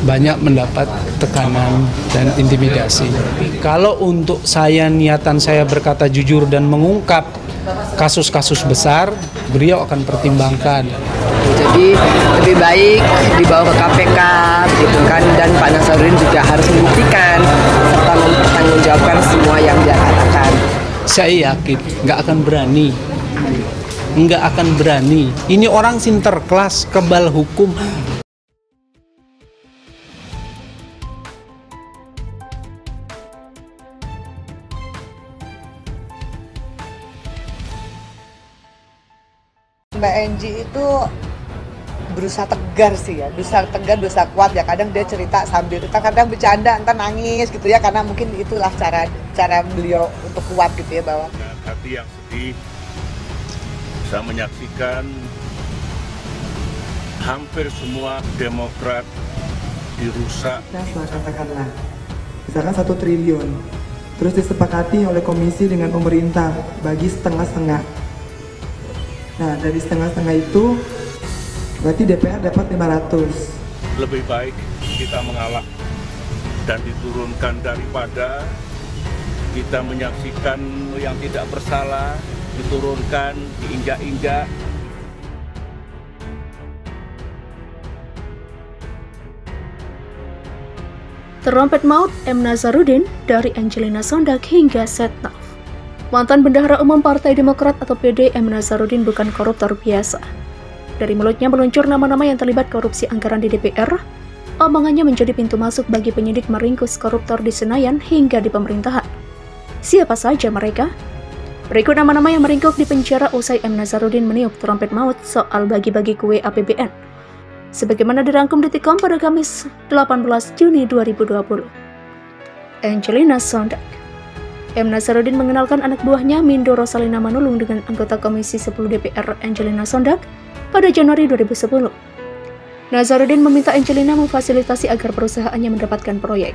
banyak mendapat tekanan dan intimidasi. Kalau untuk saya, niatan saya berkata jujur dan mengungkap kasus-kasus besar, beliau akan pertimbangkan. Jadi lebih baik dibawa ke KPK gitu kan, dan Pak Nazarudin juga harus membuktikan serta mempertanggungjawabkan semua yang dia katakan. Saya yakin nggak akan berani. Ini orang sinterklas, kebal hukum. Mbak Enji itu berusaha tegar sih ya, berusaha tegar, berusaha kuat ya. Kadang dia cerita sambil kadang bercanda, entar nangis gitu ya, karena mungkin itulah cara beliau untuk kuat gitu ya, bahwa hati yang sedih bisa menyaksikan hampir semua Demokrat dirusak. Nah, katakanlah, misalkan 1 triliun, terus disepakati oleh komisi dengan pemerintah bagi setengah-setengah. Nah, dari setengah-setengah itu berarti DPR dapat 500. Lebih baik kita mengalah dan diturunkan daripada kita menyaksikan yang tidak bersalah diturunkan, diinjak-injak. Terompet maut M. Nazarudin dari Angelina Sondag hingga Setnaf. Mantan Bendahara Umum Partai Demokrat atau PD M. Nazarudin bukan koruptor biasa. Dari mulutnya meluncur nama-nama yang terlibat korupsi anggaran di DPR, omongannya menjadi pintu masuk bagi penyidik meringkus koruptor di Senayan hingga di pemerintahan. Siapa saja mereka? Berikut nama-nama yang meringkuk di penjara usai M. Nazarudin meniup terompet maut soal bagi-bagi kue APBN. Sebagaimana dirangkum Detikcom pada Kamis 18 Juni 2020. Angelina Sondag. M. Nazarudin mengenalkan anak buahnya Mindo Rosalina Manulung dengan anggota Komisi 10 DPR Angelina Sondag pada Januari 2010. Nazarudin meminta Angelina memfasilitasi agar perusahaannya mendapatkan proyek.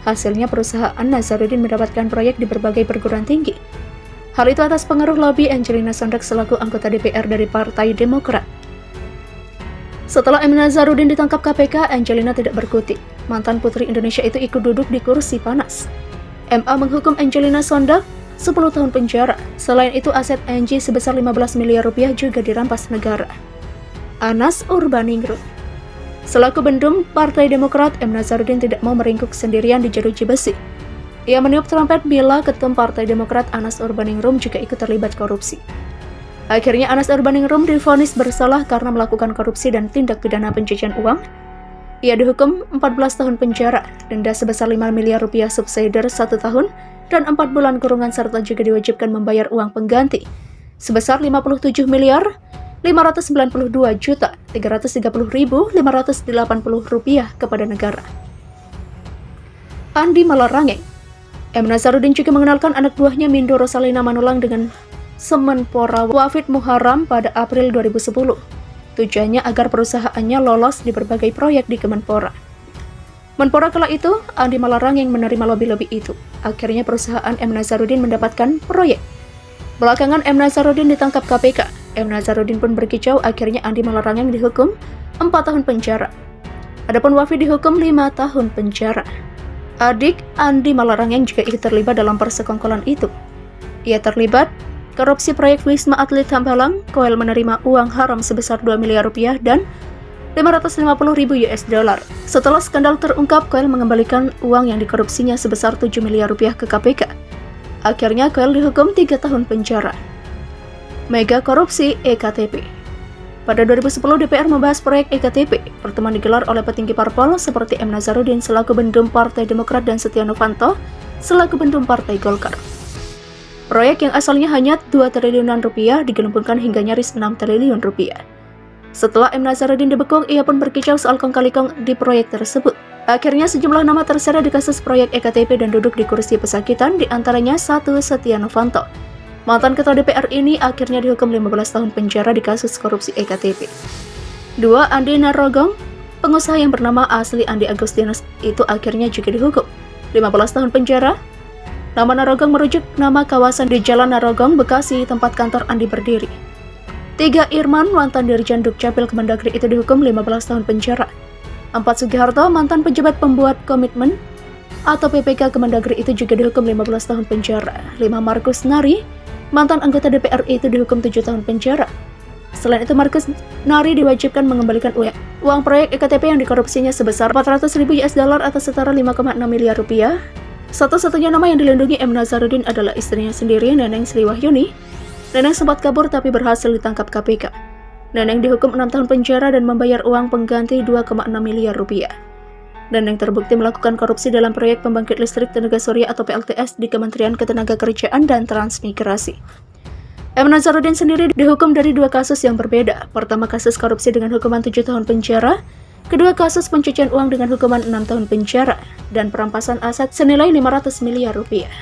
Hasilnya perusahaan Nazarudin mendapatkan proyek di berbagai perguruan tinggi. Hal itu atas pengaruh lobi Angelina Sondag selaku anggota DPR dari Partai Demokrat. Setelah M. Nazarudin ditangkap KPK, Angelina tidak berkutik. Mantan Putri Indonesia itu ikut duduk di kursi panas. MA menghukum Angelina Sondag 10 tahun penjara. Selain itu, aset Angie sebesar 15 miliar rupiah juga dirampas negara. Anas Urbaningrum. Selaku bendung Partai Demokrat, M. Nazarudin tidak mau meringkuk sendirian di jeruji besi. Ia meniup trompet bila Ketum Partai Demokrat Anas Urbaningrum juga ikut terlibat korupsi. Akhirnya Anas Urbaningrum divonis bersalah karena melakukan korupsi dan tindak pidana pencucian uang. Ia dihukum 14 tahun penjara, denda sebesar 5 miliar rupiah subsidiar 1 tahun, dan 4 bulan kurungan serta juga diwajibkan membayar uang pengganti sebesar 57 miliar 592 juta 330.580 rupiah kepada negara. Andi Malarangeng. M. Nazarudin juga mengenalkan anak buahnya Mindo Rosalina Manulang dengan Semenpora Wafid Muharram pada April 2010. Tujuannya agar perusahaannya lolos di berbagai proyek di Kemenpora. Menpora kala itu, Andi Malarangeng menerima lobi-lobi itu. Akhirnya perusahaan M. Nazarudin mendapatkan proyek. Belakangan M. Nazarudin ditangkap KPK. M. Nazarudin pun berkicau, akhirnya Andi Malarangeng dihukum 4 tahun penjara. Adapun Wafid dihukum 5 tahun penjara. Adik Andi Malarangeng juga ikut terlibat dalam persekongkolan itu. Ia terlibat korupsi proyek Wisma Atlet Hambalang. Koel menerima uang haram sebesar 2 miliar rupiah dan 550.000 US dollar. Setelah skandal terungkap, Koel mengembalikan uang yang dikorupsinya sebesar 7 miliar rupiah ke KPK. Akhirnya Koel dihukum 3 tahun penjara. Mega korupsi EKTP. Pada 2010 DPR membahas proyek EKTP. Pertemuan digelar oleh petinggi parpol seperti M. Nazarudin selaku bendum Partai Demokrat dan Setia Novanto selaku bendum Partai Golkar. Proyek yang asalnya hanya 2 triliunan rupiah digelembungkan hingga nyaris 6 triliun rupiah. Setelah M. Nazarudin dibekuk, ia pun berkicau soal kong-kali-kong di proyek tersebut. Akhirnya sejumlah nama terseret di kasus proyek EKTP dan duduk di kursi pesakitan, diantaranya 1 Setia Novanto. Mantan ketua DPR ini akhirnya dihukum 15 tahun penjara di kasus korupsi EKTP. 2 Andi Narogong, pengusaha yang bernama asli Andi Agustinus itu akhirnya juga dihukum 15 tahun penjara. Nama Narogong merujuk nama kawasan di Jalan Narogong, Bekasi, tempat kantor Andi berdiri. 3 Irman, mantan Dirjen Dukcapil Kemendagri itu dihukum 15 tahun penjara. Empat Sugiharto, mantan pejabat pembuat komitmen atau PPK Kemendagri itu juga dihukum 15 tahun penjara. 5 Markus Nari, mantan anggota DPR itu dihukum 7 tahun penjara. Selain itu, Markus Nari diwajibkan mengembalikan uang proyek EKTP yang dikorupsinya sebesar 400.000 US dollar atau setara 5,6 miliar rupiah. Satu-satunya nama yang dilindungi M. Nazarudin adalah istrinya sendiri, Neneng Sri Wahyuni. Neneng sempat kabur tapi berhasil ditangkap KPK. Neneng dihukum 6 tahun penjara dan membayar uang pengganti 2,6 miliar rupiah. Neneng terbukti melakukan korupsi dalam proyek pembangkit listrik tenaga surya atau PLTS di Kementerian Ketenagakerjaan dan Transmigrasi. M. Nazarudin sendiri dihukum dari 2 kasus yang berbeda. Pertama, kasus korupsi dengan hukuman 7 tahun penjara. Kedua, kasus pencucian uang dengan hukuman 6 tahun penjara dan perampasan aset senilai 500 miliar rupiah.